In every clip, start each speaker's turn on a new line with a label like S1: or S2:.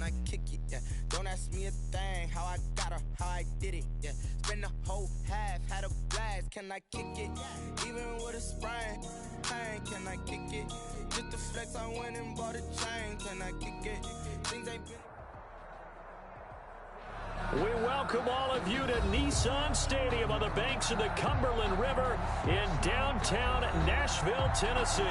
S1: I kick it? Yeah. Don't ask me a thing, how I got her, how I did it. Yeah. Spend the whole half, had a blast. Can I kick it? Even with a sprain, pain, can I kick it? Just to flex, I went and bought a chain. Can I kick it? Things ain't been.
S2: We welcome all of you to Nissan Stadium on the banks of the Cumberland River in downtown Nashville, Tennessee.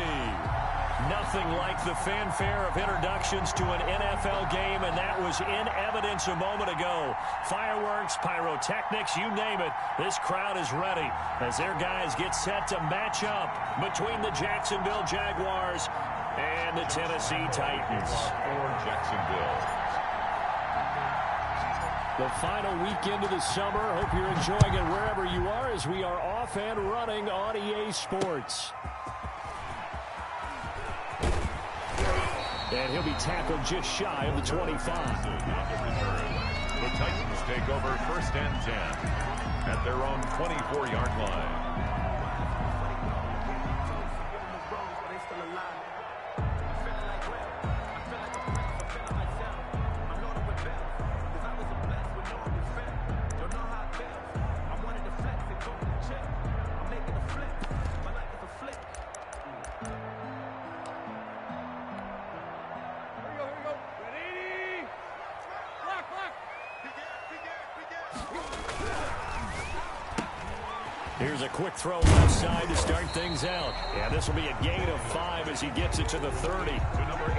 S2: Nothing like the fanfare of introductions to an NFL game, and that was in evidence a moment ago. Fireworks, pyrotechnics, you name it. This crowd is ready as their guys get set to match up between the Jacksonville Jaguars and the Tennessee Titans.
S3: For Jacksonville.
S2: The final weekend of the summer. Hope you're enjoying it wherever you are as we are off and running on EA Sports. And he'll be tackled just shy of the 25.
S3: The Titans take over 1st and 10 at their own 24-yard line.
S2: Here's a quick throw left side to start things out. Yeah, this will be a gain of 5 as he gets it to the 30.
S3: To number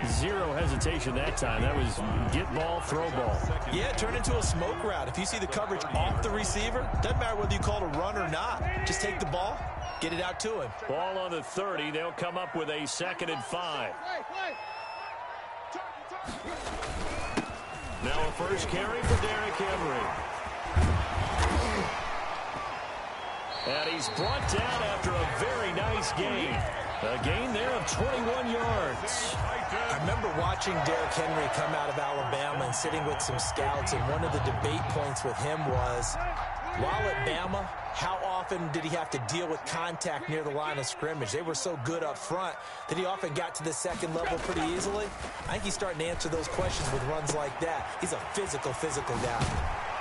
S3: 18.
S2: Zero hesitation that time. That was get ball, throw ball.
S4: Yeah, it turned into a smoke route. If you see the coverage off the receiver, doesn't matter whether you call it a run or not. Just take the ball, get it out to him.
S2: Ball on the 30. They'll come up with a 2nd and 5. Now a first carry for Derrick Henry. And he's brought down after a very nice gain. A gain there of 21 yards.
S4: I remember watching Derrick Henry come out of Alabama and sitting with some scouts, and one of the debate points with him was, while at Bama, how often did he have to deal with contact near the line of scrimmage? They were so good up front that he often got to the second level pretty easily. I think he's starting to answer those questions with runs like that. He's a physical guy.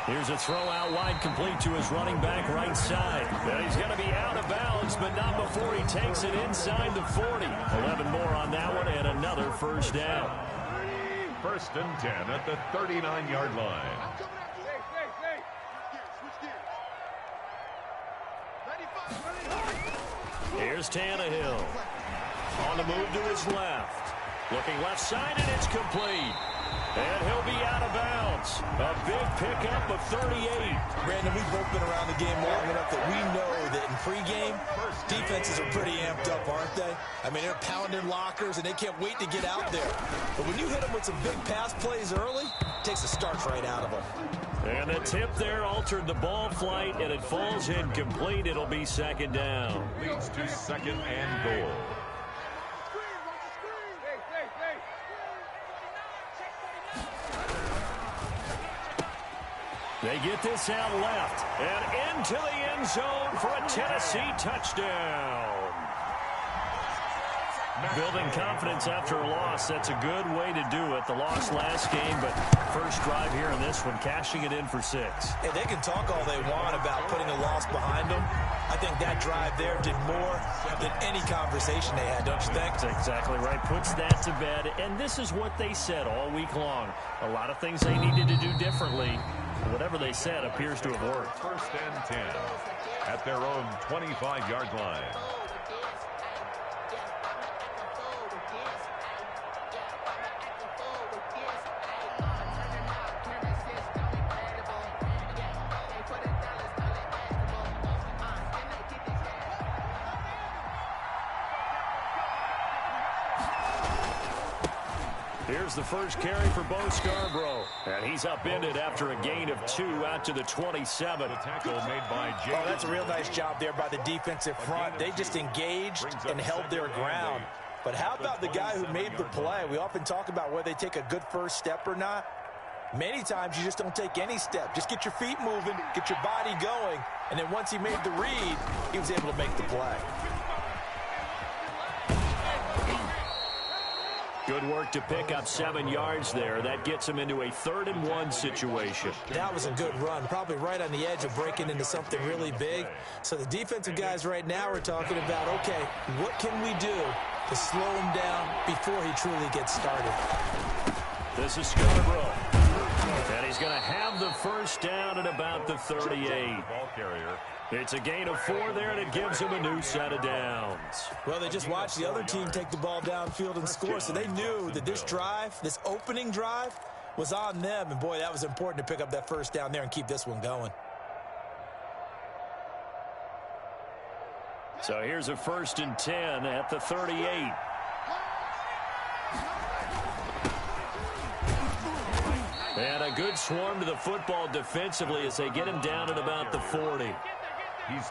S2: Here's a throw out wide, complete to his running back right side. And he's going to be out of bounds, but not before he takes it inside the 40. 11 more on that one, and another first down.
S3: 1st and 10 at the 39-yard line.
S2: Here's Tannehill. On the move to his left. Looking left side, and it's complete. And he'll be out of bounds. A big pickup of 38.
S4: Brandon, we've both been around the game long enough that we know that in pregame, defenses are pretty amped up, aren't they? I mean, they're pounding lockers, and they can't wait to get out there. But when you hit them with some big pass plays early, it takes the starch right out of them.
S2: And the tip there altered the ball flight, and it falls incomplete. It'll be 2nd down.
S3: Leads to 2nd and goal.
S2: They get this out left and into the end zone for a Tennessee touchdown. Building confidence after a loss, that's a good way to do it. The loss last game, but first drive here in this one, cashing it in for 6.
S4: Hey, they can talk all they want about putting a loss behind them. I think that drive there did more than any conversation they had, don't you think?
S2: That's exactly right. Puts that to bed, and this is what they said all week long. A lot of things they needed to do differently. Whatever they said appears to have worked.
S3: 1st and 10 at their own 25-yard line.
S2: Here's the first carry for Bo Scarborough. And he's upended after a gain of 2 out to the 27.
S3: The tackle made by Jay.
S4: Oh, that's a real nice job there by the defensive front. They just engaged and held their ground. But how about the guy who made the play? We often talk about whether they take a good first step or not. Many times you just don't take any step. Just get your feet moving, get your body going, and then once he made the read, he was able to make the play.
S2: Good work to pick up 7 yards there. That gets him into a 3rd-and-1 situation.
S4: That was a good run, probably right on the edge of breaking into something really big. So the defensive guys right now are talking about, okay, what can we do to slow him down before he truly gets started?
S2: This is Scarborough. And he's going to have the first down at about the 38.
S3: Ball carrier.
S2: It's a gain of 4 there, and it gives him a new set of downs.
S4: Well, they just watched the other team take the ball downfield and score, so they knew that this drive, this opening drive, was on them. And, boy, that was important to pick up that first down there and keep this one going.
S2: So here's a 1st and 10 at the 38. And a good swarm to the football defensively as they get him down at about the 40.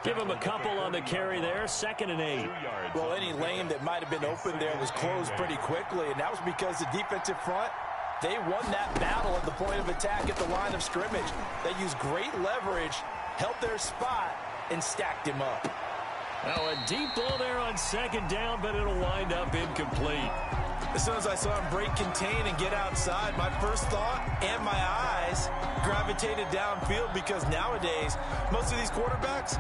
S2: Give him a couple on the carry there, 2nd and 8.
S4: Well, any lane that might have been open there was closed pretty quickly, and that was because the defensive front, they won that battle at the point of attack at the line of scrimmage. They used great leverage, held their spot, and stacked him up.
S2: Now a deep ball there on 2nd down, but it'll wind up incomplete.
S4: As soon as I saw him break contain and get outside, my first thought and my eyes gravitated downfield, because nowadays, most of these quarterbacks,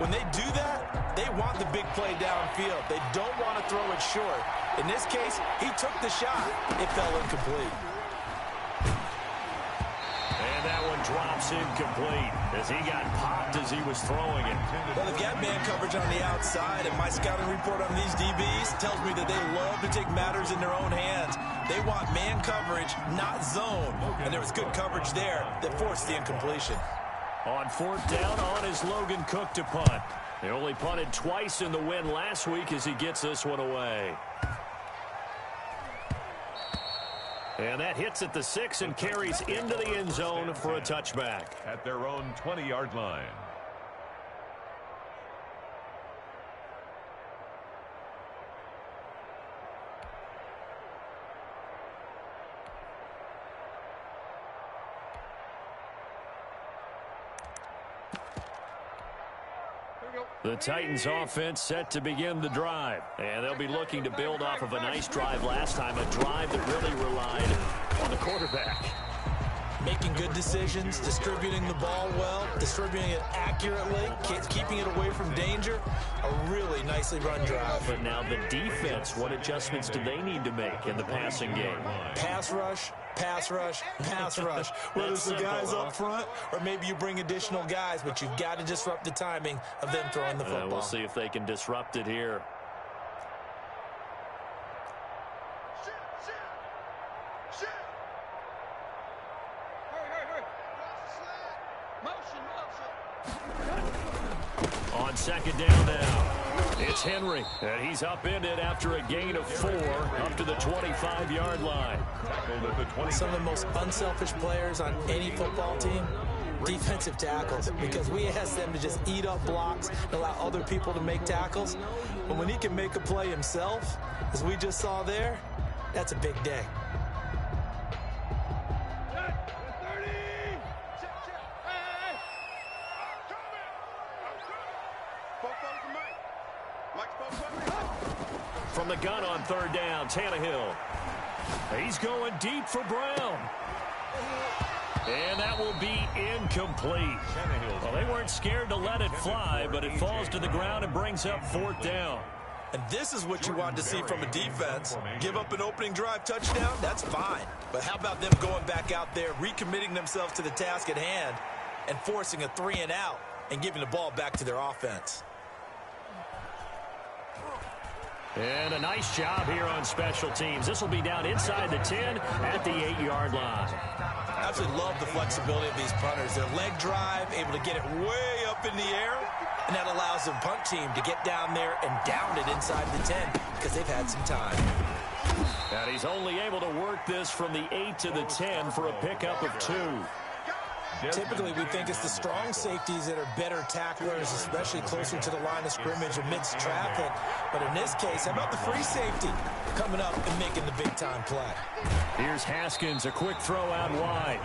S4: when they do that, they want the big play downfield. They don't want to throw it short. In this case, he took the shot. It fell incomplete.
S2: And that one drops incomplete as he got popped as he was throwing it.
S4: Well, they've got man coverage on the outside, and my scouting report on these DBs tells me that they love to take matters in their own hands. They want man coverage, not zone. And there was good coverage there that forced the incompletion.
S2: On 4th down, on is Logan Cook to punt. They only punted twice in the win last week as he gets this one away. And that hits at the 6 and carries into the end zone for a touchback.
S3: At their own 20-yard line.
S2: The Titans offense set to begin the drive. And they'll be looking to build off of a nice drive last time, a drive that really relied on the quarterback.
S4: Making good decisions, distributing the ball well, distributing it accurately, keeping it away from danger. A really nicely run drive.
S2: But now the defense, what adjustments do they need to make in the passing game?
S4: Pass rush, pass rush, pass rush. Whether it's the guys up front or maybe you bring additional guys, but you've got to disrupt the timing of them throwing the football.
S2: We'll see if they can disrupt it here. On 2nd down now, it's Henry, and he's upended after a gain of 4 up to the 25-yard line.
S4: Some of the most unselfish players on any football team, defensive tackles, because we ask them to just eat up blocks and allow other people to make tackles. But when he can make a play himself, as we just saw there, that's a big day.
S2: From the gun on 3rd down, Tannehill. He's going deep for Brown. And that will be incomplete. Well, they weren't scared to let it fly, but it falls to the ground and brings up 4th down.
S4: And this is what you want to see from a defense. Give up an opening drive touchdown, that's fine. But how about them going back out there, recommitting themselves to the task at hand, and forcing a 3-and-out and giving the ball back to their offense?
S2: And a nice job here on special teams. This will be down inside the 10 at the 8-yard line.
S4: I absolutely love the flexibility of these punters. Their leg drive, able to get it way up in the air, and that allows the punt team to get down there and down it inside the 10 because they've had some time.
S2: And he's only able to work this from the 8 to the 10 for a pickup of 2.
S4: Typically, we think it's the strong safeties that are better tacklers, especially closer to the line of scrimmage amidst traffic. But in this case, how about the free safety coming up and making the big-time play?
S2: Here's Haskins, a quick throw out wide.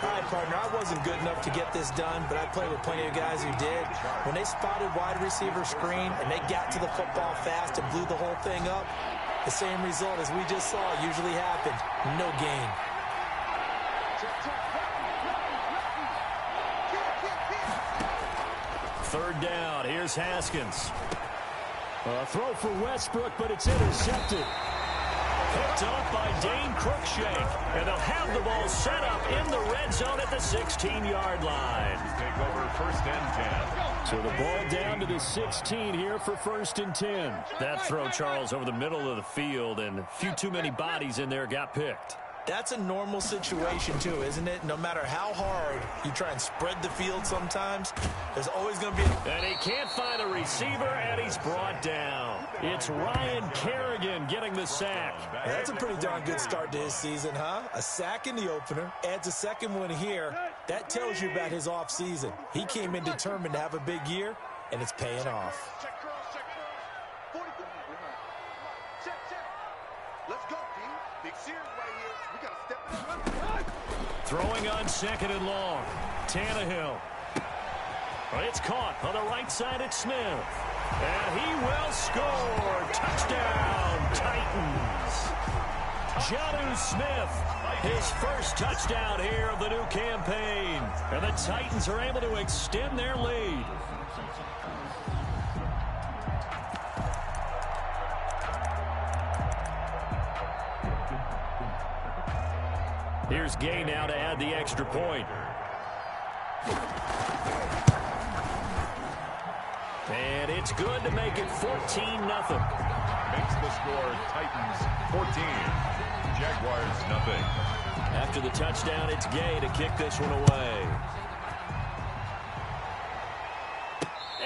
S4: All right, partner, I wasn't good enough to get this done, but I played with plenty of guys who did. When they spotted wide receiver screen and they got to the football fast and blew the whole thing up, The same result as we just saw usually happened. No gain.
S2: Third down. Here's Haskins. A throw for Westbrook, but it's intercepted. Picked off by Dane Cruikshank. And they'll have the ball set up in the red zone at the 16-yard line.
S3: Take over first and 10.
S2: So the ball down to the 16 here for first and 10. That throw, Charles, over the middle of the field, and a few too many bodies in there got picked.
S4: That's a normal situation, too, isn't it? No matter how hard you try and spread the field sometimes, there's always going to be
S2: And he can't find a receiver, and he's brought down. It's Ryan Kerrigan getting the sack.
S4: That's a pretty darn good start to his season, huh? A sack in the opener, adds a second one here. That tells you about his offseason. He came in determined to have a big year, and it's paying off.
S5: Let's go, team. Big series right here. We got to step back.
S2: Throwing on second and long. Tannehill. It's caught on the right side at Smith. And he will score. Touchdown, Titans. Jonnu Smith, his first touchdown here of the new campaign. And the Titans are able to extend their lead. Here's Gay now to add the extra point. And it's good to make it 14-0.
S3: Makes the score Titans 14. Jaguars nothing.
S2: After the touchdown, it's Gay to kick this one away.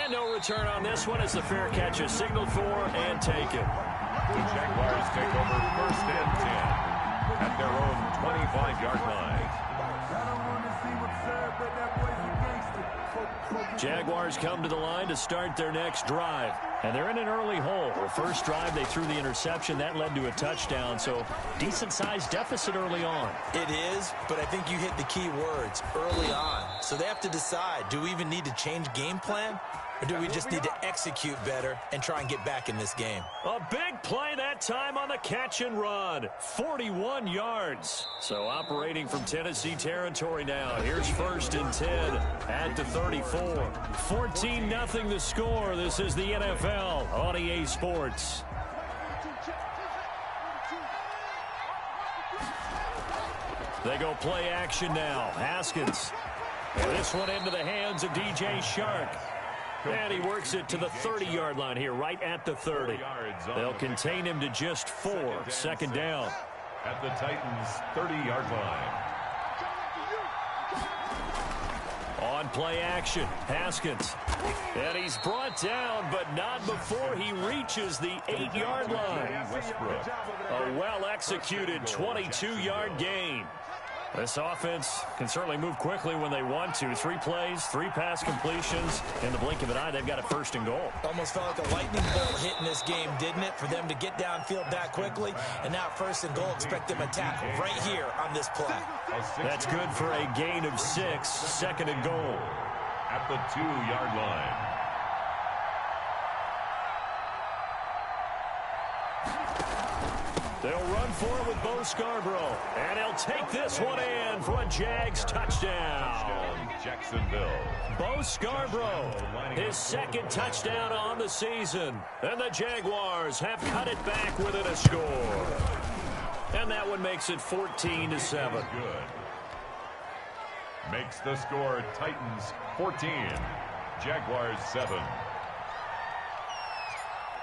S2: And no return on this one as the fair catch is signaled for and taken.
S3: The Jaguars take over first and 10 at their own 25-yard line.
S2: Jaguars come to the line to start their next drive. And they're in an early hole. The first drive, they threw the interception. That led to a touchdown, so decent-sized deficit early on.
S4: It is, but I think you hit the key words, early on. So they have to decide, do we even need to change game plan? Or do we just need to execute better and try and get back in this game?
S2: A big play that time on the catch and run. 41 yards. So operating from Tennessee territory now. Here's first and 10 at the 34. 14-0 the score. This is the NFL on EA Sports. They go play action now. Haskins. And this one into the hands of DJ Shark. And he works it to the 30-yard line here, right at the 30. They'll contain him to just 4. Second down.
S3: At the Titans' 30-yard line.
S2: On play action, Haskins. And he's brought down, but not before he reaches the 8-yard line.
S3: Westbrook.
S2: A well-executed 22-yard gain. This offense can certainly move quickly when they want to. 3 plays, 3 pass completions. In the blink of an eye, they've got a first and goal.
S4: Almost felt like a lightning bolt hit in this game, didn't it? For them to get downfield that quickly. And now first and goal, expect them to tackle right here on this play.
S2: That's good for a gain of 6. Second and goal.
S3: At the 2-yard line.
S2: They'll run for it with Bo Scarborough. And he'll take this one in for a Jags touchdown.
S3: Jacksonville.
S2: Bo Scarborough, his second touchdown on the season. And the Jaguars have cut it back within a score. And that one makes it 14-7.
S3: Good. Makes the score Titans 14. Jaguars 7.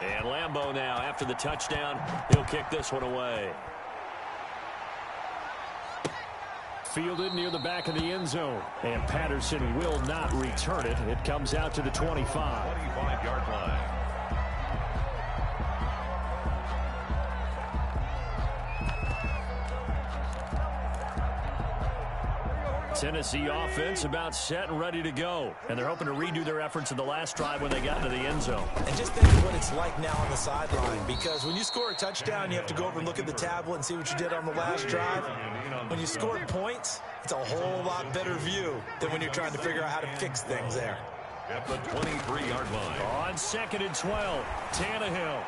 S2: And Lambeau now, after the touchdown, he'll kick this one away. Fielded near the back of the end zone. And Patterson will not return it. It comes out to the 25.
S3: 25-yard line.
S2: Tennessee offense about set and ready to go. And they're hoping to redo their efforts in the last drive when they got into the end zone.
S4: And just think of what it's like now on the sideline, because when you score a touchdown, you have to go over and look at the tablet and see what you did on the last drive. When you scored points, it's a whole lot better view than when you're trying to figure out how to fix things there.
S3: At the 23-yard line.
S2: On second and 12, Tannehill.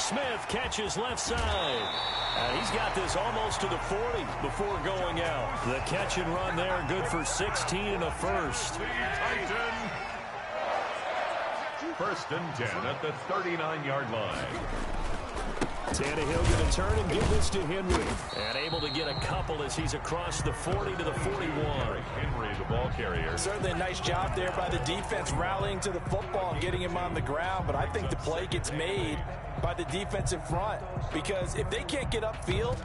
S2: Smith catches left side. And he's got this almost to the 40 before going out. The catch and run there, good for 16 and a first.
S3: First and 10 at the 39-yard line.
S2: Tannehill going to turn and give this to Henry. And able to get a couple as he's across the 40 to the 41.
S3: Henry, the ball carrier.
S4: Certainly a nice job there by the defense rallying to the football and getting him on the ground. But I think the play gets made by the defense in front. Because if they can't get upfield,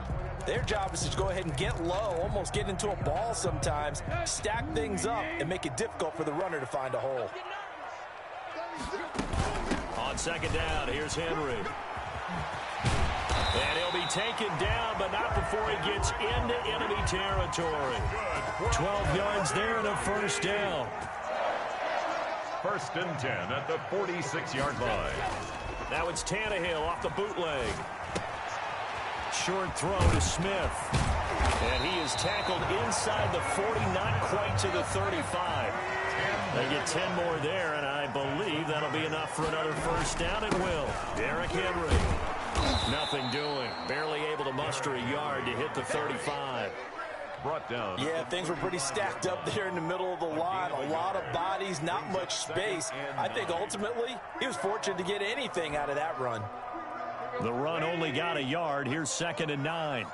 S4: their job is to go ahead and get low, almost get into a ball sometimes, stack things up, and make it difficult for the runner to find a hole.
S2: On second down, here's Henry. And he'll be taken down, but not before he gets into enemy territory. 12 yards there and a first down.
S3: First and 10 at the 46-yard line.
S2: Now it's Tannehill off the bootleg. Short throw to Smith. And he is tackled inside the 40, not quite to the 35. They get 10 more there, and I believe that'll be enough for another first down. It will. Derrick Henry. Nothing doing. Barely able to muster a yard to hit the 35.
S3: Brought down.
S4: Yeah, things were pretty stacked up there in the middle of the line. A lot of bodies, not much space. I think ultimately he was fortunate to get anything out of that run.
S2: The run only got a yard. Here's second and 9.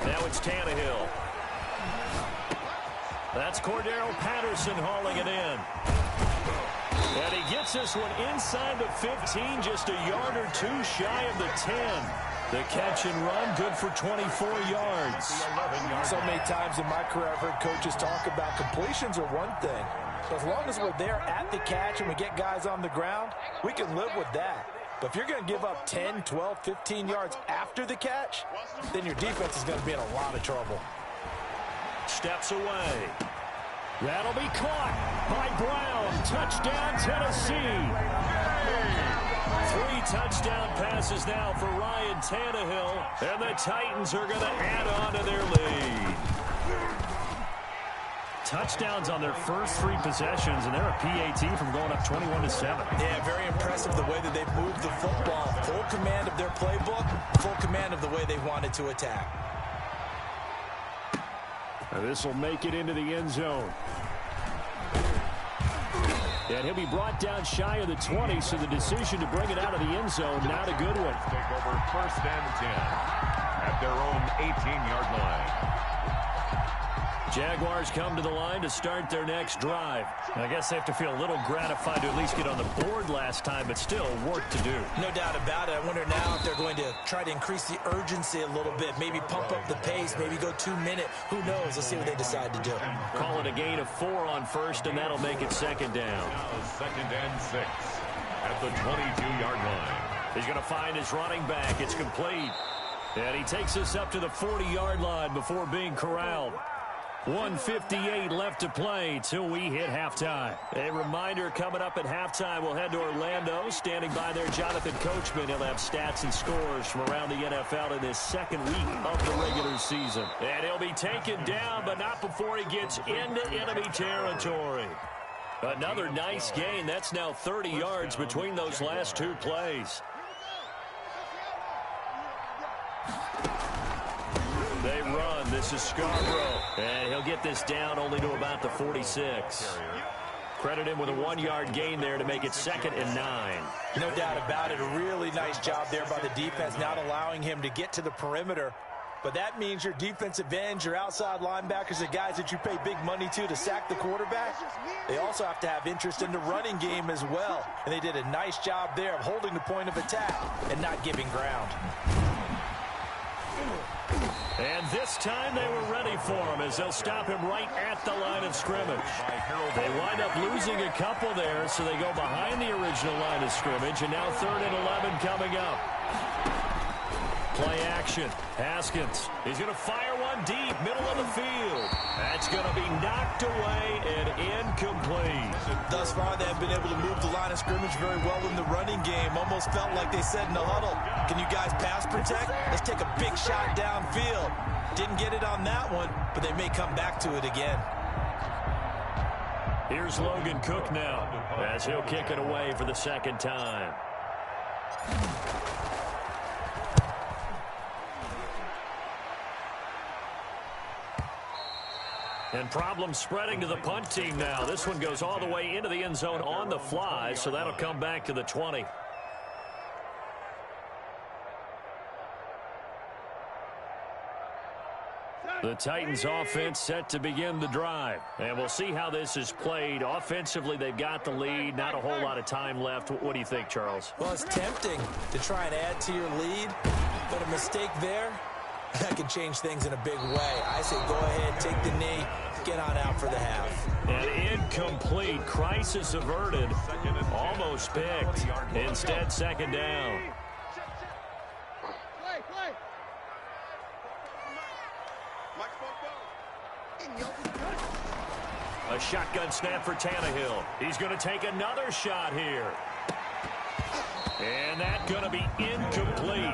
S2: Now it's Tannehill. That's Cordero Patterson hauling it in. And he gets this one inside the 15, just a yard or two shy of the 10. The catch and run, good for 24 yards.
S4: So many times in my career I've heard coaches talk about completions are one thing. But as long as we're there at the catch and we get guys on the ground, we can live with that. But if you're going to give up 10, 12, 15 yards after the catch, then your defense is going to be in a lot of trouble.
S2: Steps away. That'll be caught by Brown. Touchdown, Tennessee. 3 touchdown passes now for Ryan Tannehill. And the Titans are going to add on to their lead. Touchdowns on their first 3 possessions, and they're a PAT from going up 21-7.
S4: Yeah, very impressive the way that they've moved the football. Full command of their playbook, full command of the way they wanted to attack.
S2: And this will make it into the end zone. And he'll be brought down shy of the 20, so the decision to bring it out of the end zone, not a good one.
S3: Take over first and 10 at their own 18-yard line.
S2: Jaguars come to the line to start their next drive. I guess they have to feel a little gratified to at least get on the board last time, but still work to do.
S4: No doubt about it. I wonder now if they're going to try to increase the urgency a little bit, maybe pump up the pace, maybe go 2-minute. Who knows? Let's see what they decide to do.
S2: Call it a gain of 4 on first, and that'll make it second down.
S3: Now second and 6 at the 22-yard line.
S2: He's going to find his running back. It's complete. And he takes us up to the 40-yard line before being corralled. 1:58 left to play till we hit halftime. A reminder, coming up at halftime, we'll head to Orlando. Standing by there, Jonathan Coachman. He'll have stats and scores from around the NFL in this second week of the regular season. And he'll be taken down, but not before he gets into enemy territory. Another nice gain. That's now 30 yards between those last 2 plays. They run. This is Scarborough. And he'll get this down only to about the 46. Credit him with a 1-yard gain there to make it second and 9.
S4: No doubt about it. A really nice job there by the defense, not allowing him to get to the perimeter. But that means your defensive ends, your outside linebackers, the guys that you pay big money to sack the quarterback, they also have to have interest in the running game as well. And they did a nice job there of holding the point of attack and not giving ground.
S2: And this time they were ready for him as they'll stop him right at the line of scrimmage. They wind up losing a couple there, so they go behind the original line of scrimmage, and now 3rd and 11 coming up. Play action. Haskins. He's going to fire one deep, middle of the field. That's going to be knocked away and incomplete.
S4: Thus far, they have been able to move the line of scrimmage very well in the running game. Almost felt like they said in the huddle, can you guys pass protect? Let's take a big shot downfield. Didn't get it on that one, but they may come back to it again.
S2: Here's Logan Cook now as he'll kick it away for the second time. And problems spreading to the punt team now. This one goes all the way into the end zone on the fly, so that'll come back to the 20. The Titans offense set to begin the drive. And we'll see how this is played. Offensively, they've got the lead. Not a whole lot of time left. What do you think, Charles?
S4: Well, it's tempting to try and add to your lead, but a mistake there, that can change things in a big way. I say go ahead, take the knee, get on out for the half.
S2: An incomplete. Crisis averted. Almost picked. Instead, second down. A shotgun snap for Tannehill. He's going to take another shot here. And that's going to be incomplete.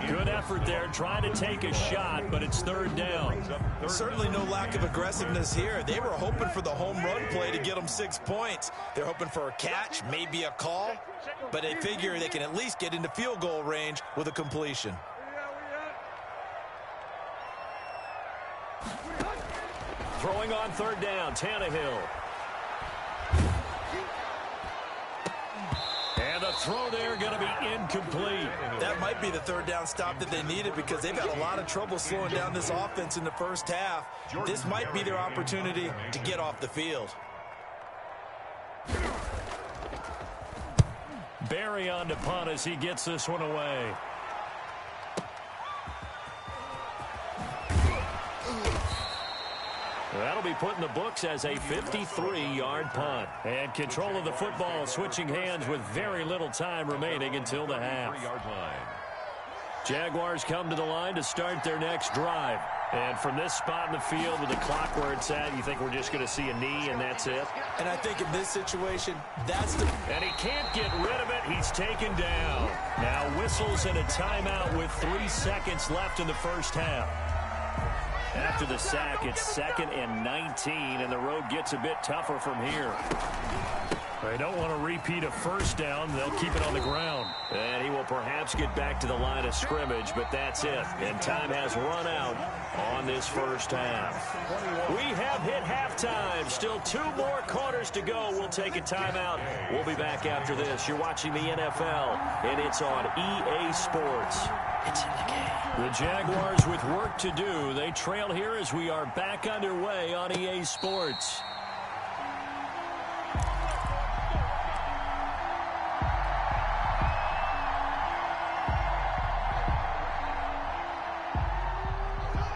S2: Good effort there trying to take a shot, but it's third down.
S4: Certainly no lack of aggressiveness here. They were hoping for the home run play to get them 6 points. They're hoping for a catch, maybe a call, but they figure they can at least get into field goal range with a completion.
S2: Throwing on third down, Tannehill. And the throw there going to be incomplete.
S4: That might be the third down stop that they needed because they've had a lot of trouble slowing down this offense in the first half. This might be their opportunity to get off the field.
S2: Barry on to punt as he gets this one away. That'll be put in the books as a 53-yard punt. And control of the football switching hands with very little time remaining until the half. Jaguars come to the line to start their next drive. And from this spot in the field with the clock where it's at, you think we're just going to see a knee and that's it?
S4: And I think in this situation, that's the...
S2: And he can't get rid of it. He's taken down. Now whistles and a timeout with 3 seconds left in the first half. After the sack, it's 2nd and 19, and the road gets a bit tougher from here. They don't want to repeat a first down. They'll keep it on the ground. And he will perhaps get back to the line of scrimmage, but that's it. And time has run out on this first half. We have hit halftime. Still 2 more quarters to go. We'll take a timeout. We'll be back after this. You're watching the NFL, and it's on EA Sports. It's in the game. The Jaguars with work to do. They trail here as we are back underway on EA Sports.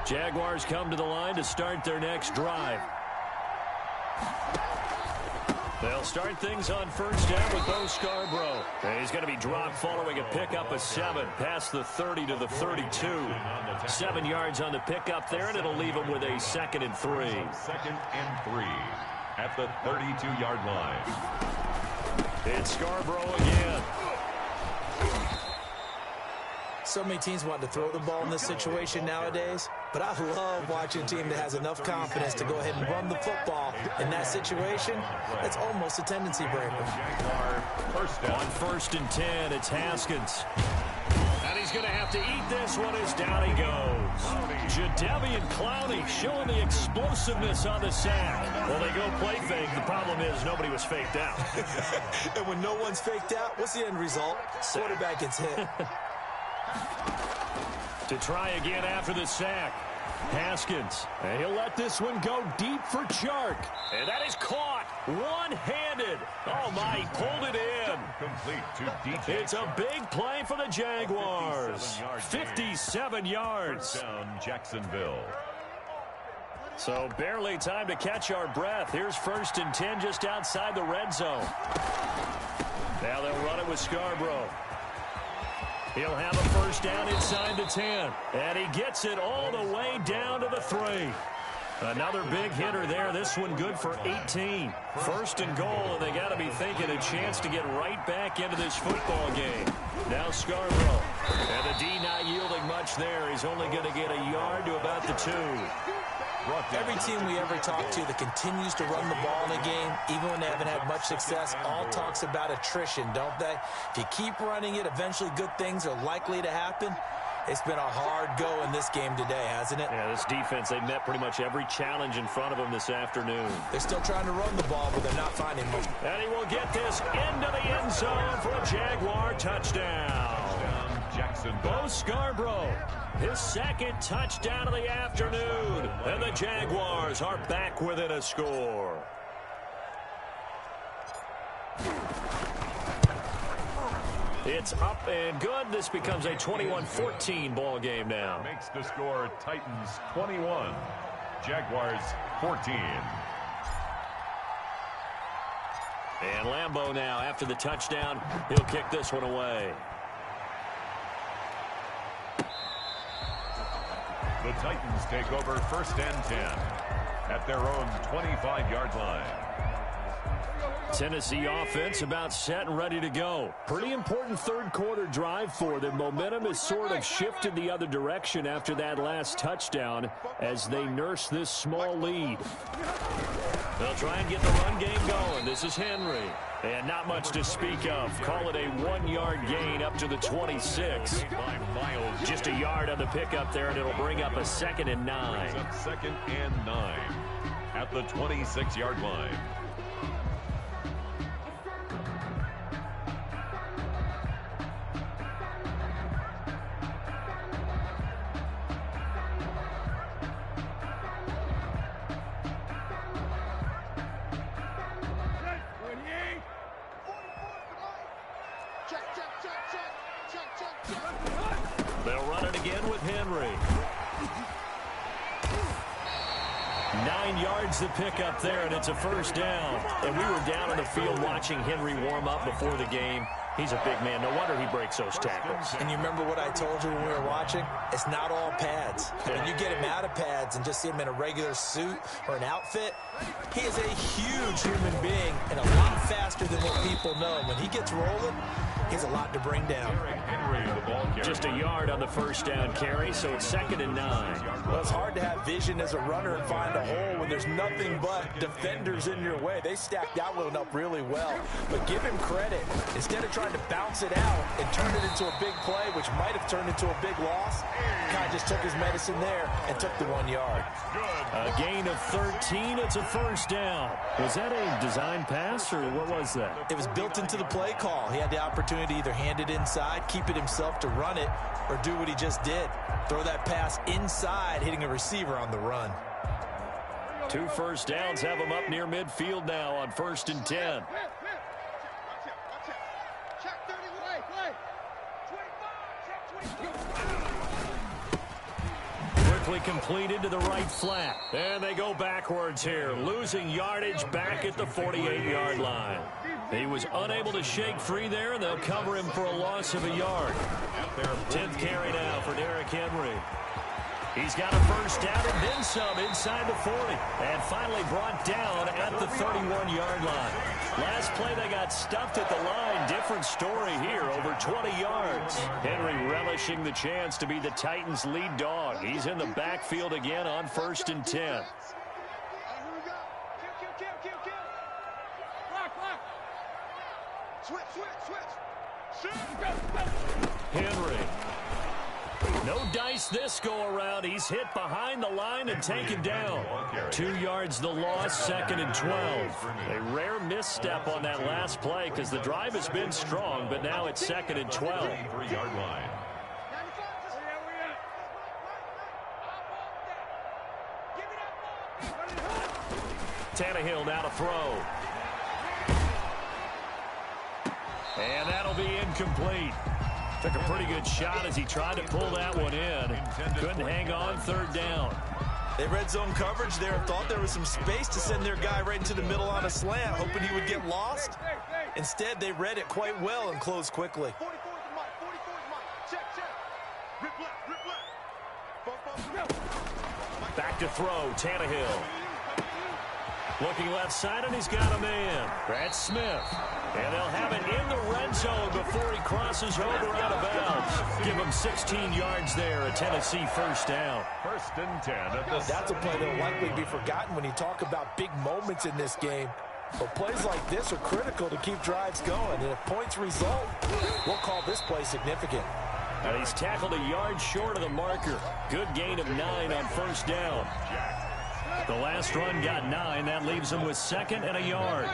S2: Jaguars come to the line to start their next drive. They'll start things on first down with Bo Scarborough. And he's going to be dropped following a pickup of 7 past the 30 to the 32. 7 yards on the pickup there, and it'll leave him with a 2nd and 3.
S3: 2nd and 3 at the 32-yard line.
S2: It's Scarborough again.
S4: So many teams want to throw the ball in this situation nowadays, but I love watching a team that has enough confidence to go ahead and run the football. In that situation, that's almost a tendency breaker.
S2: On 1st and 10, it's Haskins. And he's going to have to eat this one as down he goes. Jadeveon Clowney showing the explosiveness on the sack. Well, they go play fake. The problem is nobody was faked out.
S4: And when no one's faked out, what's the end result? Quarterback gets hit.
S2: To try again after the sack. Haskins. And he'll let this one go deep for Chark. And that is caught one-handed. Oh, my, he pulled it in.
S3: Complete to DJ.
S2: It's a big play for the Jaguars. 57 yards.
S3: Down Jacksonville.
S2: So barely time to catch our breath. Here's 1st and 10 just outside the red zone. Now they'll run it with Scarborough. He'll have a first down inside the 10. And he gets it all the way down to the 3. Another big hitter there. This one good for 18. 1st and goal, and they got to be thinking a chance to get right back into this football game. Now Scarborough. And the D not yielding much there. He's only going to get a yard to about the 2.
S4: Every team we ever talk to that continues to run the ball in a game, even when they haven't had much success, all talks about attrition, don't they? If you keep running it, eventually good things are likely to happen. It's been a hard go in this game today, hasn't it?
S2: Yeah, this defense, they met pretty much every challenge in front of them this afternoon.
S4: They're still trying to run the ball, but they're not finding much.
S2: And he will get this into the end zone for a Jaguar touchdown. Bo Scarborough, his second touchdown of the afternoon. And the Jaguars are back within a score. It's up and good. This becomes a 21-14 ball game now.
S3: Makes the score Titans 21, Jaguars 14.
S2: And Lambeau now, after the touchdown, he'll kick this one away.
S3: The Titans take over first and 10 at their own 25-yard line.
S2: Tennessee offense about set and ready to go. Pretty important third quarter drive for them. Momentum has sort of shifted the other direction after that last touchdown as they nurse this small lead. They'll try and get the run game going. This is Henry. And not much to speak of. Call it a 1-yard gain up to the 26. Just a yard on the pickup there, and it'll bring up a 2nd and 9.
S3: Second and 9 at the 26-yard line.
S2: They'll run it again with Henry. 9 yards to pick up there, and it's a first down. And we were down on the field watching Henry warm up before the game. He's a big man. No wonder he breaks those tackles.
S4: And you remember what I told you when we were watching? It's not all pads. When you get him out of pads and just see him in a regular suit or an outfit, he is a huge human being and a lot faster than what people know. When he gets rolling, he has a lot to bring down.
S2: Just a yard on the first down carry, so it's 2nd and 9.
S4: Well, it's hard to have vision as a runner and find a hole when there's nothing but defenders in your way. They stacked that one up really well. But give him credit. Instead of trying to bounce it out and turn it into a big play, which might have turned into a big loss, kind of just took his medicine there and took the 1 yard.
S2: A gain of 13. It's a first down. Was that a design pass, or what was that?
S4: It was built into the play call. He had the opportunity to either hand it inside, keep it himself to run it, or do what he just did. Throw that pass inside, hitting a receiver on the run.
S2: 2 first downs have him up near midfield now on 1st and 10. Quickly completed to the right flat. And they go backwards here, losing yardage back at the 48-yard line. He was unable to shake free there, and they'll cover him for a loss of a yard. 10th carry now for Derrick Henry. He's got a first down and then some inside the 40. And finally brought down at the 31-yard line. Last play they got stuffed at the line. Different story here, over 20 yards. Henry relishing the chance to be the Titans' lead dog. He's in the backfield again on 1st and 10. Henry. No dice this go around. He's hit behind the line and taken down. 2 yards the loss, 2nd and 12. A rare misstep on that last play because the drive has been strong, but now it's 2nd and 12.
S3: 3-yard line.
S2: Tannehill now to throw. And that'll be incomplete. Took a pretty good shot as he tried to pull that one in. Couldn't hang on, 3rd down.
S4: They red zone coverage there and thought there was some space to send their guy right into the middle on a slant, hoping he would get lost. Instead, they read it quite well and closed quickly.
S2: Back to throw, Tannehill. Looking left side, and he's got a man. That's Smith. And they'll have it in the red zone before he crosses over out of bounds. Give him 16 yards there, a Tennessee first down.
S3: 1st and 10 at the...
S4: That's a play that will likely be forgotten when you talk about big moments in this game. But plays like this are critical to keep drives going. And if points result, we'll call this play significant.
S2: And he's tackled a yard short of the marker. Good gain of 9 on first down. The last run got 9. That leaves him with 2nd and a yard.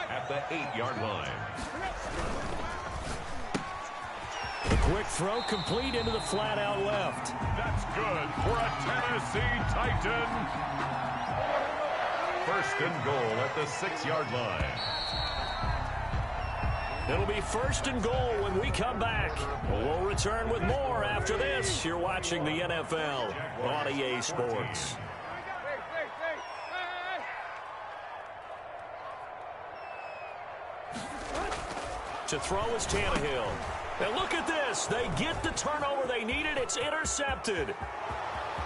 S3: At the 8-yard line.
S2: The quick throw complete into the flat out left.
S3: That's good for a Tennessee Titan. 1st and goal at the 6-yard line.
S2: It'll be 1st and goal when we come back. We'll return with more after this. You're watching the NFL on EA Sports. To throw is Tannehill. And look at this. They get the turnover they needed. It's intercepted.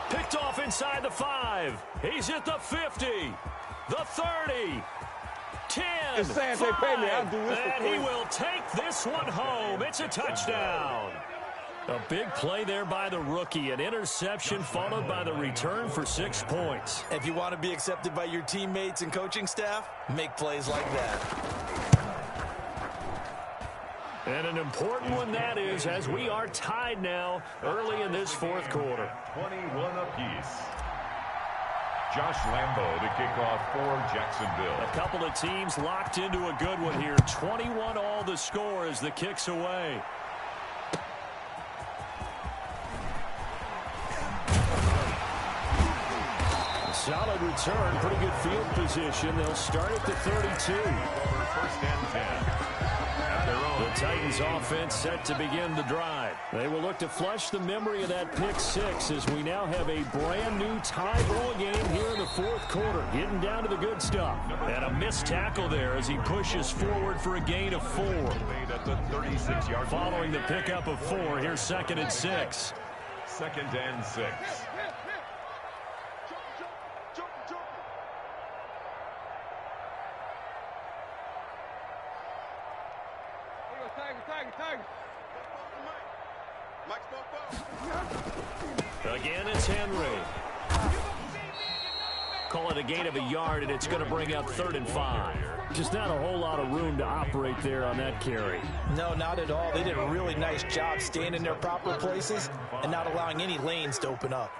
S2: Picked off inside the 5. He's at the 50. The 30. 10.
S6: It's saying they pay me. I'll do this for
S2: And
S6: free.
S2: he will take this one home. It's a touchdown. A big play there by the rookie. An interception followed by the return for 6 points.
S4: If you want to be accepted by your teammates and coaching staff, make plays like that.
S2: And an important one that is, as we are tied now early in this 4th quarter.
S3: 21 apiece. Josh Lambo to kick off for Jacksonville.
S2: A couple of teams locked into a good one here. 21 all the score as the kick's away. Solid return, pretty good field position. They'll start at the 32.
S3: 1st and 10.
S2: The Titans offense set to begin the drive. They will look to flush the memory of that pick 6 as we now have a brand new tie ball game here in the 4th quarter. Getting down to the good stuff. And a missed tackle there as he pushes forward for a gain of 4.
S3: At the 36-yard
S2: Following the pickup of 4, here's 2nd and 6.
S3: 2nd and 6.
S2: Again, it's Henry. Call it a gain of a yard, and it's going to bring up 3rd and 5. Just not a whole lot of room to operate there on that carry.
S4: No, not at all. They did a really nice job staying in their proper places and not allowing any lanes to open up.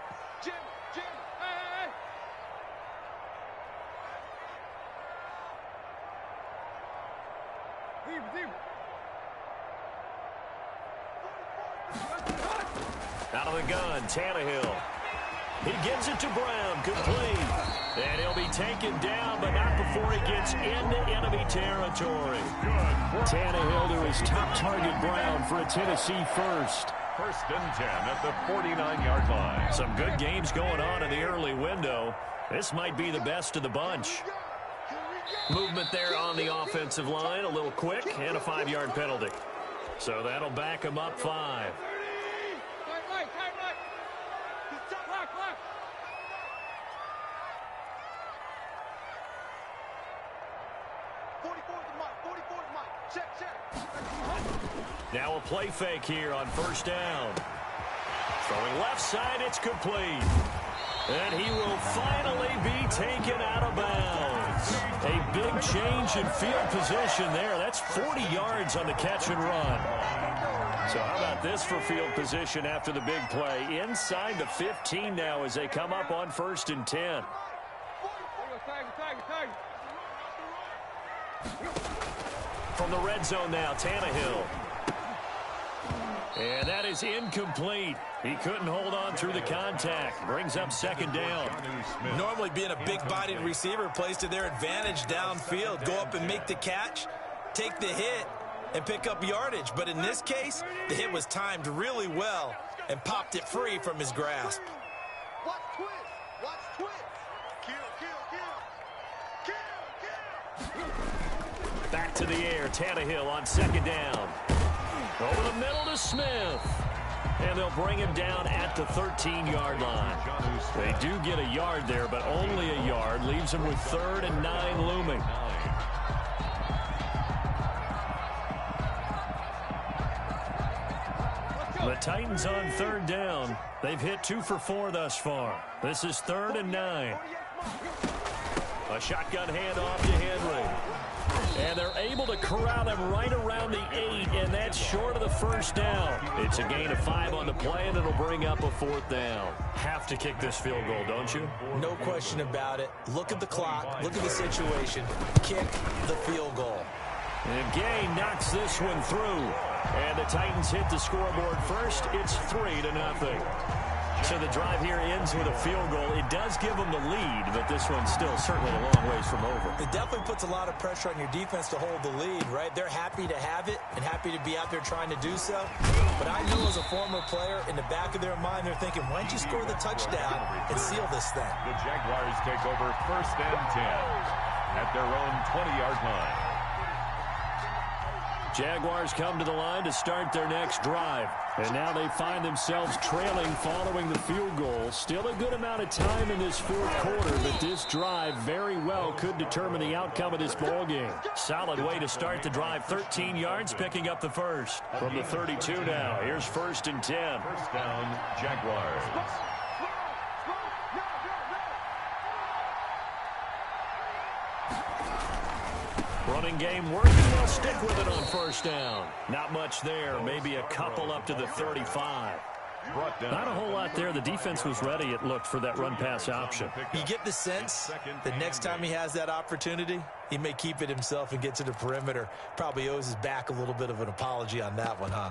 S2: Out of the gun, Tannehill. He gives it to Brown, complete. And he'll be taken down, but not before he gets into enemy territory. Tannehill to his top target, Brown, for a Tennessee first.
S3: 1st and 10 at the 49-yard line.
S2: Some good games going on in the early window. This might be the best of the bunch. Movement there on the offensive line, a little quick, and a 5-yard penalty. So that'll back him up 5. Now a play fake here on 1st down. Throwing left side, it's complete. And he will finally be taken out of bounds. A big change in field position there. That's 40 yards on the catch and run. So how about this for field position after the big play? Inside the 15 now as they come up on 1st and 10. From the red zone now, Tannehill. And that is incomplete. He couldn't hold on through the contact. Brings up 2nd down.
S4: Normally being a big-bodied receiver plays to their advantage downfield. Go up and make the catch, take the hit, and pick up yardage. But in this case, the hit was timed really well and popped it free from his grasp.
S5: Watch twist. Watch twist. Kill.
S2: Back to the air. Tannehill on 2nd down. Over the middle to Smith. And they'll bring him down at the 13-yard line. They do get a yard there, but only a yard. Leaves them with 3rd and 9 looming. The Titans on 3rd down. They've hit 2 for 4 thus far. This is 3rd and 9. A shotgun handoff to Henry. And they're able to corral him right around the 8, and that's short of the 1st down. It's a gain of 5 on the play, and it'll bring up a 4th down. Have to kick this field goal, don't you?
S4: No question about it. Look at the clock. Look at the situation. Kick the field goal.
S2: And Gay knocks this one through. And the Titans hit the scoreboard first. It's 3-0. So the drive here ends with a field goal. It does give them the lead, but this one's still certainly a long ways from over.
S4: It definitely puts a lot of pressure on your defense to hold the lead, right? They're happy to have it and happy to be out there trying to do so. But I know as a former player, in the back of their mind, they're thinking, why don't you score the touchdown and seal this thing?
S3: The Jaguars take over 1st and 10 at their own 20-yard line.
S2: Jaguars come to the line to start their next drive. And now they find themselves trailing following the field goal. Still a good amount of time in this 4th quarter, but this drive very well could determine the outcome of this ball game. Solid way to start the drive. 13 yards, picking up the 1st. From the 32 now, here's 1st and 10.
S3: 1st down, Jaguars.
S2: Running game working. They'll stick with it on 1st down. Not much there. Maybe a couple up to the 35. Not a whole lot there. The defense was ready, it looked, for that run-pass option.
S4: You get the sense that next time he has that opportunity, he may keep it himself and get to the perimeter. Probably owes his back a little bit of an apology on that one, huh?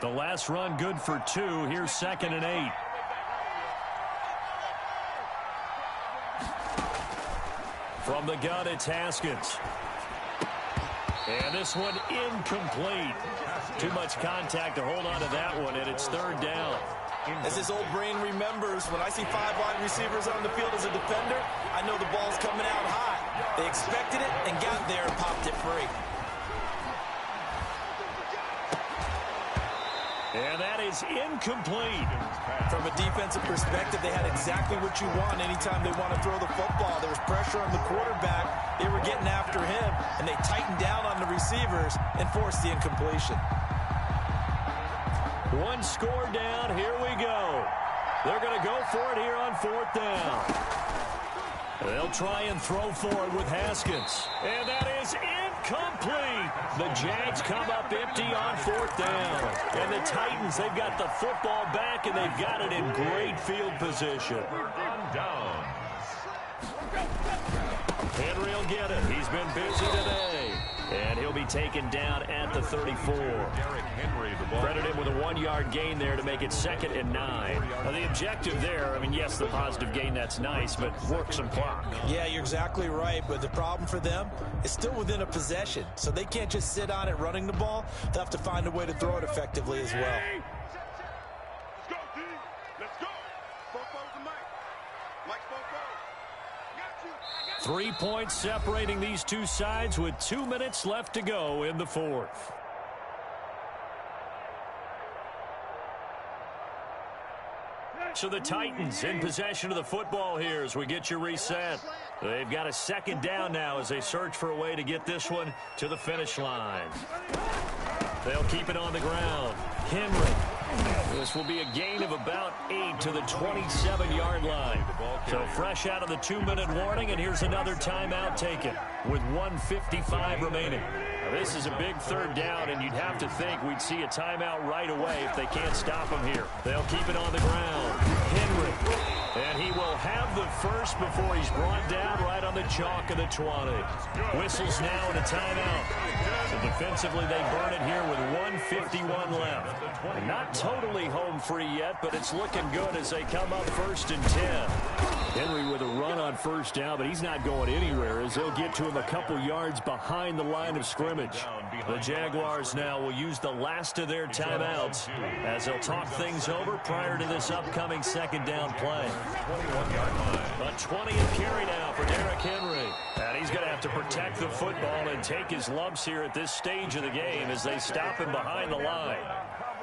S2: The last run good for 2. Here's 2nd and 8. From the gun, it's Haskins. And this one incomplete. Too much contact to hold on to that one, and it's 3rd down.
S4: As his old brain remembers, when I see 5 wide receivers on the field as a defender, I know the ball's coming out high. They expected it and got there and popped it free.
S2: And that is incomplete.
S4: From a defensive perspective, they had exactly what you want anytime they want to throw the football. There was pressure on the quarterback. They were getting after him, and they tightened down on the receivers and forced the incompletion.
S2: One score down. Here we go. They're going to go for it here on 4th down. They'll try and throw forward with Haskins. And that is incomplete. The Jags come up empty on 4th down. And the Titans, they've got the football back, and they've got it in great field position.
S3: On down.
S2: Henry will get it. He's been busy today. And he'll be taken down at the 34. Credit him with a 1-yard gain there to make it 2nd and 9. Now, the objective there, I mean, yes, the positive gain, that's nice, but work some clock.
S4: Yeah, you're exactly right, but the problem for them is still within a possession, so they can't just sit on it running the ball. They'll have to find a way to throw it effectively as well.
S5: Let's go, D. Let's go. Fofo's the mic. Mike Fofo. Got you.
S2: 3 points separating these two sides with 2 minutes left to go in the 4th. So the Titans in possession of the football here as we get you reset. They've got a 2nd down now as they search for a way to get this one to the finish line. They'll keep it on the ground. Henry. This will be a gain of about 8 to the 27-yard line. So fresh out of the 2-minute warning, and here's another timeout taken with 1:55 remaining. Now, this is a big 3rd down, and you'd have to think we'd see a timeout right away if they can't stop him here. They'll keep it on the ground. Henry. And he will have the first before he's brought down right on the chalk of the 20. Whistles now and a timeout. So defensively, they burn it here with 1:51 left. And not totally home free yet, but it's looking good as they come up 1st and 10. Henry with a run on 1st down, but he's not going anywhere as they'll get to him a couple yards behind the line of scrimmage. The Jaguars now will use the last of their timeouts as they'll talk things over prior to this upcoming 2nd down play.
S3: 21-yard line.
S2: A 20th carry now for Derrick Henry. And he's going to have to protect the football and take his lumps here at this stage of the game as they stop him behind the line.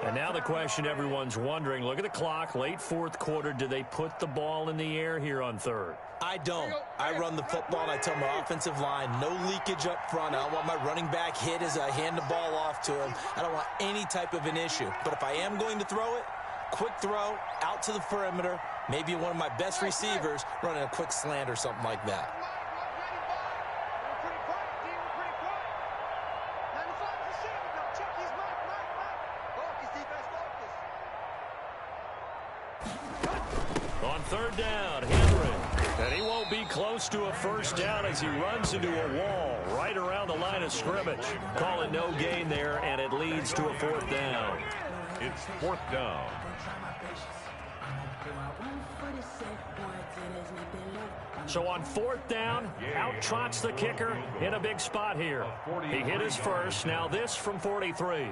S2: And now the question everyone's wondering, look at the clock, late fourth quarter, do they put the ball in the air here on third?
S4: I don't. I run the football, and I tell my offensive line, no leakage up front. I don't want my running back hit as I hand the ball off to him. I don't want any type of an issue. But if I am going to throw it, quick throw, out to the perimeter, maybe one of my best receivers running a quick slant or something like that.
S2: On third down, Henry. And he won't be close to a first down as he runs into a wall right around the line of scrimmage. Call it no gain there, and it leads to a fourth down.
S3: It's fourth down.
S2: So on fourth down, out trots the kicker in a big spot here. He hit his first. Now this from 43.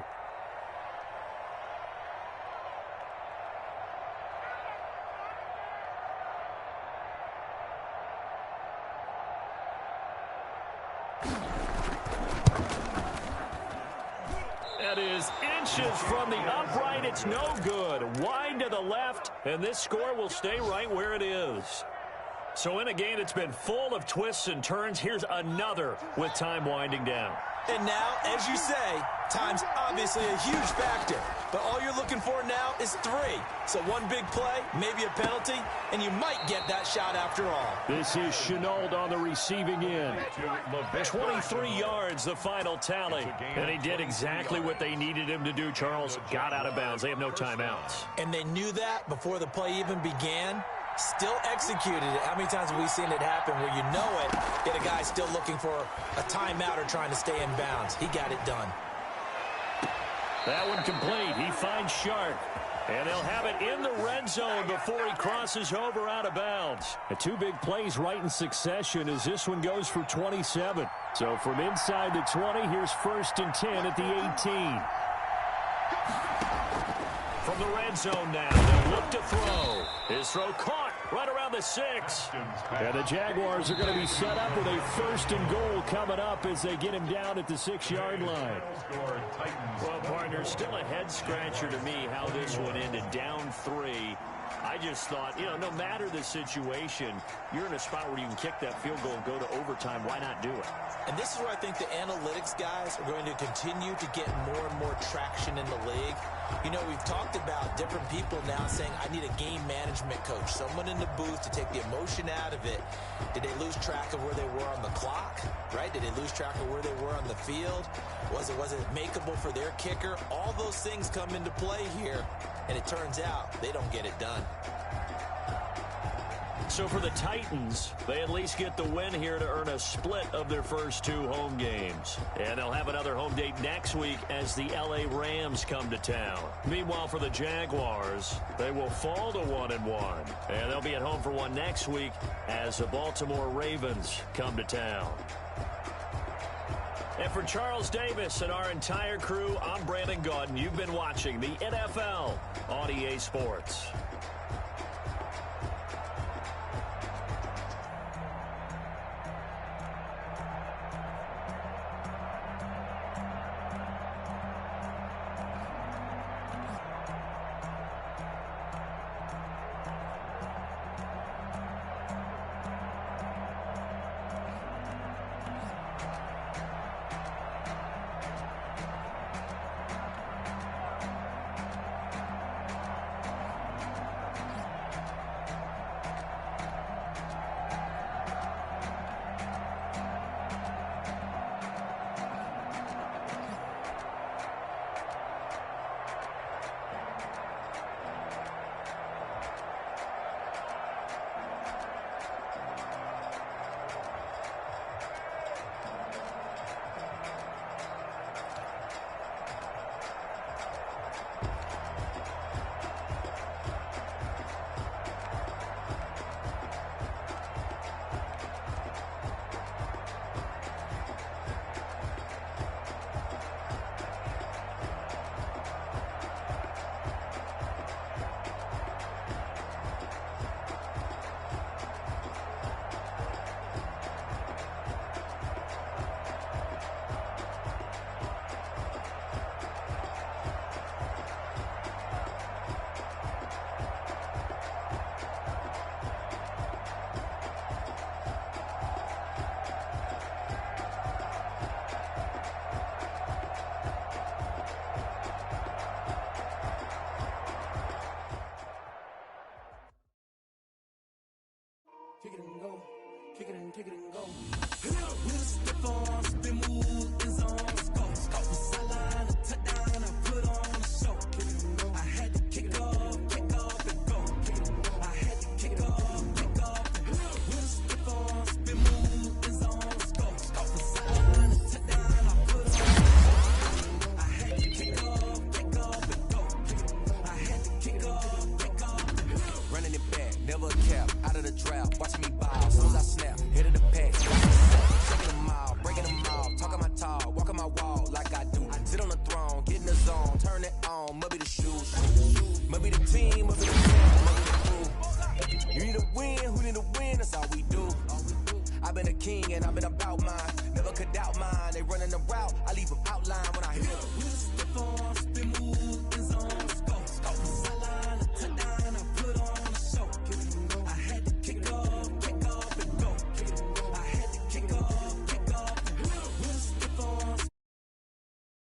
S2: That is inches from the upright. It's no good. Wide to the left, and this score will stay right where it is. So in a game that's been full of twists and turns, here's another with time winding down.
S4: And now, as you say, time's obviously a huge factor. But all you're looking for now is 3. So one big play, maybe a penalty, and you might get that shot after all.
S2: This is Chenault on the receiving end. 23 yards, the final tally. And he did exactly what they needed him to do, Charles. Got out of bounds. They have no timeouts.
S4: And they knew that before the play even began. Still executed it. How many times have we seen it happen where you know it, yet a guy still looking for a timeout or trying to stay in bounds? He got it done.
S2: That one complete. He finds Shark. And they'll have it in the red zone before he crosses over out of bounds. The two big plays right in succession as this one goes for 27. So from inside the 20, here's 1st and 10 at the 18. From the red zone now, they'll look to throw. His throw caught right around the 6. And the Jaguars are going to be set up with a 1st and goal coming up as they get him down at the 6-yard line. Well, partner, still a head-scratcher to me how this one ended, down 3. I just thought, no matter the situation, you're in a spot where you can kick that field goal and go to overtime. Why not do it?
S4: And this is where I think the analytics guys are going to continue to get more and more traction in the league. We've talked about different people now saying, I need a game management coach, someone in the booth to take the emotion out of it. Did they lose track of where they were on the clock, right? Did they lose track of where they were on the field? Was it makeable for their kicker? All those things come into play here, and it turns out they don't get it done.
S2: So for the Titans, they at least get the win here to earn a split of their first 2 home games. And they'll have another home date next week as the LA Rams come to town. Meanwhile, for the Jaguars, they will fall to 1-1. And they'll be at home for one next week as the Baltimore Ravens come to town. And for Charles Davis and our entire crew, I'm Brandon Gaudin. You've been watching the NFL on EA Sports.
S1: kick it and go, kick it and go. With a stiff arm, spin move, in zone, let's go. From sideline to touchdown, I put on a show. I had to kick off and go. I had to kick off and go. With a stiff arm, spin move, in zone, let's go. From sideline to touchdown, I put on a show. I had to kick off and go. I had to kick off and go. Running it back, never a cap, out of the drought, watching me ball, as soon as I snap, hit of the pack, shaking them all, breaking them all, talking my talk, walking my wall like I do, sit on the throne, get in the zone, turn it on, must be the shoes, must be the team, must be the team, must be the crew, you need a win, who need a win, that's all we do, I've been a king and I've been about mine, never could doubt mine, they running the route, I leave them outline when I hit them. With a stiff arm, spin move,